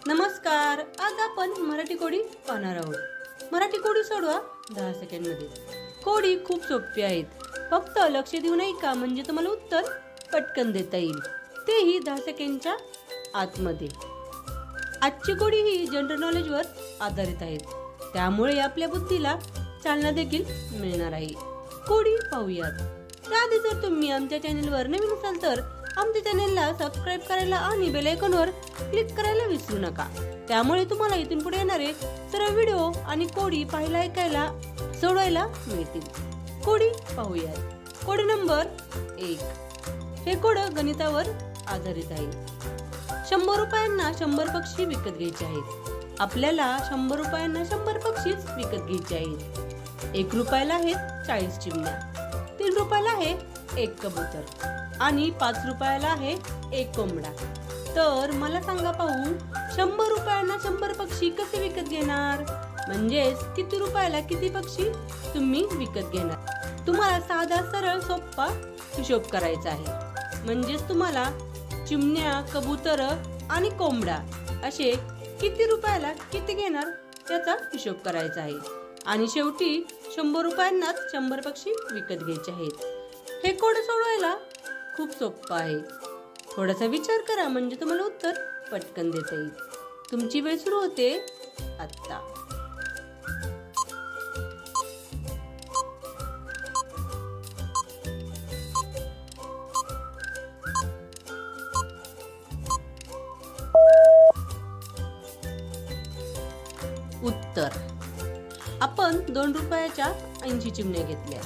नमस्कार. आज आपण मराठी कोडी पाहणार आहोत. मराठी कोडी सोडवा 10 सेकंडमध्ये. कोडी खूप सोपी आहेत. फक्त लक्ष देऊन ऐका म्हणजे तुम्हाला उत्तर पटकन देता येईल, तेही 10 सेकंडच्या आतमध्ये. आजची कोडी ही जनरल नॉलेजवर आधारित आहेत, त्यामुळे आपल्या बुद्धीला चालना देखील मिळणार आहे. कोडी पाहूयात. त्याआधी जर तुम्ही आमच्या चॅनलवर नवीन असाल तर आमच्या चॅनलला सबस्क्राईब करायला आणि बेल आयकॉनवर क्लिक करायला विसरू नका. त्यामुळे तुम्हाला इथून पुढे येणारे सर्व व्हिडिओ आणि कोडी पाहायला, ऐकायला, सोडवायला मिळतील. कोडी पाहूयात. कोडी नंबर 1. हे कोड गणितावर आधारित आहे. 100 रुपयांना 100 पक्षी विकत घ्यायचे आहेत. आपल्याला 100 रुपयांना 100 पक्षीच विकत घ्यायचे आहेत. 1 रुपयाला आहेत 40 चिमण्या, 3 रुपयाला आहे 1 कबूतर आणि 5 रुपयाला आहे 1 कोंबडा. तर मला सांगा पाहू, 100 रुपयांना 100 पक्षी कसे विकत घेणार? म्हणजेच किती रुपयाला किती पक्षी तुम्ही विकत घेणार? तुम्हाला साधा सरळ सोपा हिशोब करायचा आहे. म्हणजेच तुम्हाला चिमण्या, कबूतर आणि कोंबडा असे किती रुपयाला किती घेणार त्याचा हिशोब करायचा आहे. आणि शेवटी 100 रुपयांनाच 100 पक्षी विकत घ्यायचे आहेत. हे कोड सोडवायला खूप सोपं आहे. थोडासा विचार करा म्हणजे तुम्हाला उत्तर पटकन देता येईल. तुमची वेळ सुरू होते आता. उत्तर: आपण 2 रुपयाच्या 80 चिमण्या घेतल्या,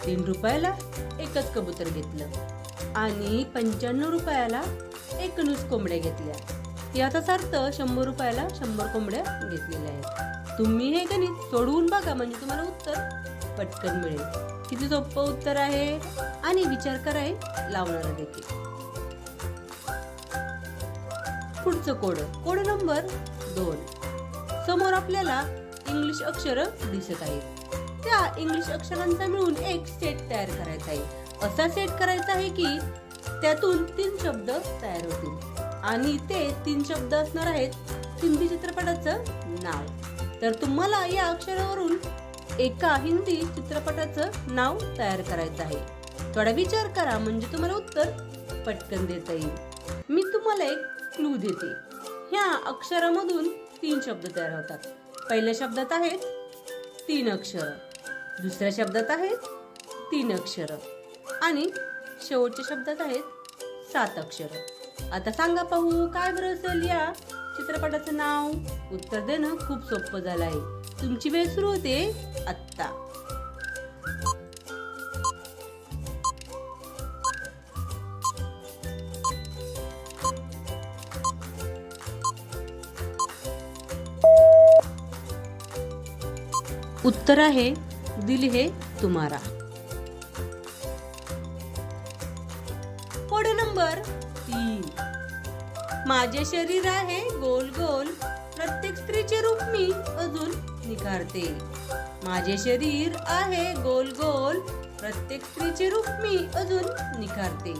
3 रुपयाला 1च कबूतर घेतलं आणि 95 रुपयाला 1 कोंबड्या घेतल्या. याचाच अर्थ 100 रुपयाला 100 कोंबड्या घेतलेल्या आहेत. तुम्ही हे गणित सोडवून बघा म्हणजे तुम्हाला उत्तर पटकन मिळेल. किती सोपं उत्तर आहे आणि विचार कराय लावणारा देखील. पुढचं कोड. Code number 2. समोर आपल्याला इंग्लिश अक्षर दिसत आहेत. त्या इंग्लिश अक्षरांचा मिळून एक सेट तयार करायचा आहे. असा सेट करायचा आहे की त्यातून 3 शब्द तयार होतील आणि ते 3 शब्द असणार आहेत हिंदी चित्रपटाचं नाव. तर तुम्हाला या अक्षरावरून एका हिंदी चित्रपटाचं नाव तयार करायचं आहे. थोडा विचार करा म्हणजे तुम्हाला उत्तर पटकन देता येईल. मी तुम्हाला एक क्लू देते. ह्या अक्षरामधून 3 शब्द तयार होतात. पहिल्या शब्दात आहेत 3 अक्षर, दुसऱ्या शब्दात आहेत 3 अक्षर आणि शेवटच्या शब्दात आहेत 7 अक्षर. आता सांगा पाहू काय बरं असेल या चित्रपटाचं नाव? उत्तर देणं खूप सोपं झालं आहे. तुमची वेळ सुरू होते आत्ता. उत्तर आहे दिल है तुम्हारा. Code number 3. माझे शरीर आहे गोल गोल, प्रत्येक स्त्रीचे रूप मी अजून निखारते. माझे शरीर आहे गोल गोल, प्रत्येक स्त्रीचे रूप मी अजून निखारते.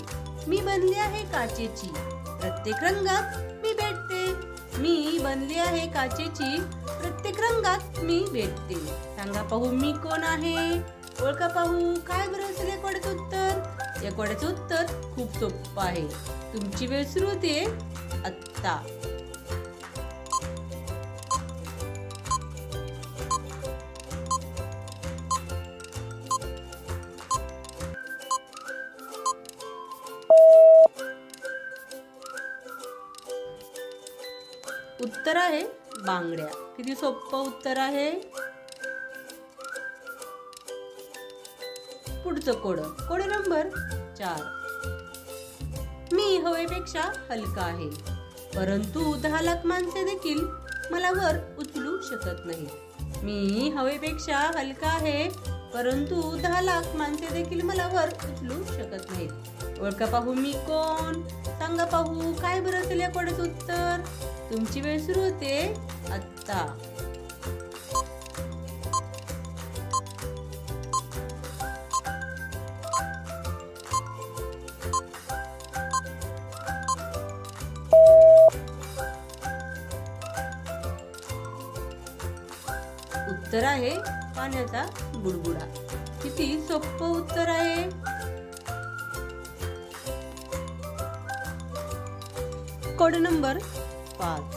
मी बनली आहे काचेची, प्रत्येक रंगात मी भेटते. मी बनली आहे काचेची, प्रत्येक रंगात मी भेटते. सांगा पाहू मी कोण आहे? ओळखा पाहू काय बरं असेल या कोड्याचं उत्तर? या कोड्याचं उत्तर खूप सोपं आहे. तुमची वेळ सुरू होते आत्ता. उत्तर आहे बांगड्या. किती सोपं उत्तर आहे. पुढचं कोड. Code number 4. मी हवेपेक्षा हलका आहे, परंतु 10 लाख माणसे देखील मला वर उचलू शकत नाही. मी हवेपेक्षा हलका आहे, परंतु 10 लाख माणसे देखील मला वर उचलू शकत नाहीत. ओळखा पाहू मी कोण? सांगा पाहू काय बरं असेल या कोड्याचं उत्तर? तुमची वेळ सुरू होते आत्ता. उत्तर आहे पाण्याचा बुडबुडा. किती सोपं उत्तर आहे. Code number 5.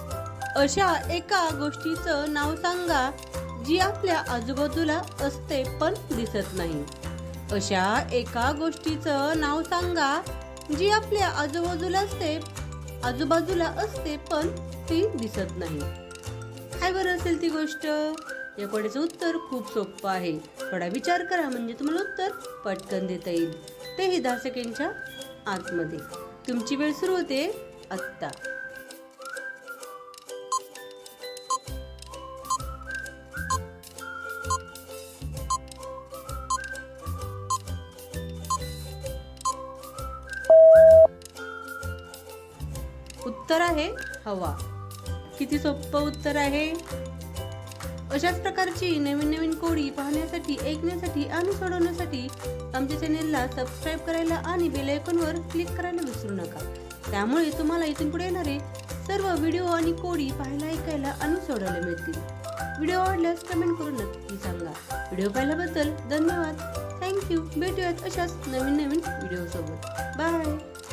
अशा एका गोष्टीचं नाव सांगा जी आपल्या आजूबाजूला असते पण दिसत नाही. अशा एका गोष्टीचं नाव सांगा जी आपल्या आजूबाजूला असते पण ती दिसत नाही. काय बरं असेल ती गोष्ट. या कोड्याचं उत्तर खूप सोपं आहे. थोडा विचार करा म्हणजे तुम्हाला उत्तर पटकन देता येईल. तेही 10 सेकंडच्या आतमध्ये. तुमची वेळ सुरू होते आत्ता. उत्तर आहे हवा. किती सोपं उत्तर आहे. अशाच प्रकारची नवीन नवीन कोडी पाहण्यासाठी, ऐकण्यासाठी आणि सोडवण्यासाठी आमच्या चॅनेलला सबस्क्राईब करायला आणि बेल आयकॉनवर क्लिक करायला विसरू नका. त्यामुळे तुम्हाला इथून पुढे येणारे सर्व व्हिडिओ आणि कोडी पाहायला, ऐकायला आणि सोडवायला मिळतील. व्हिडिओ आवडल्यास कमेंट करून नक्की सांगा. व्हिडिओ पाहिल्याबद्दल धन्यवाद. थँक्यू. भेटूयात अशाच नवीन नवीन व्हिडिओ सोबत. बाय.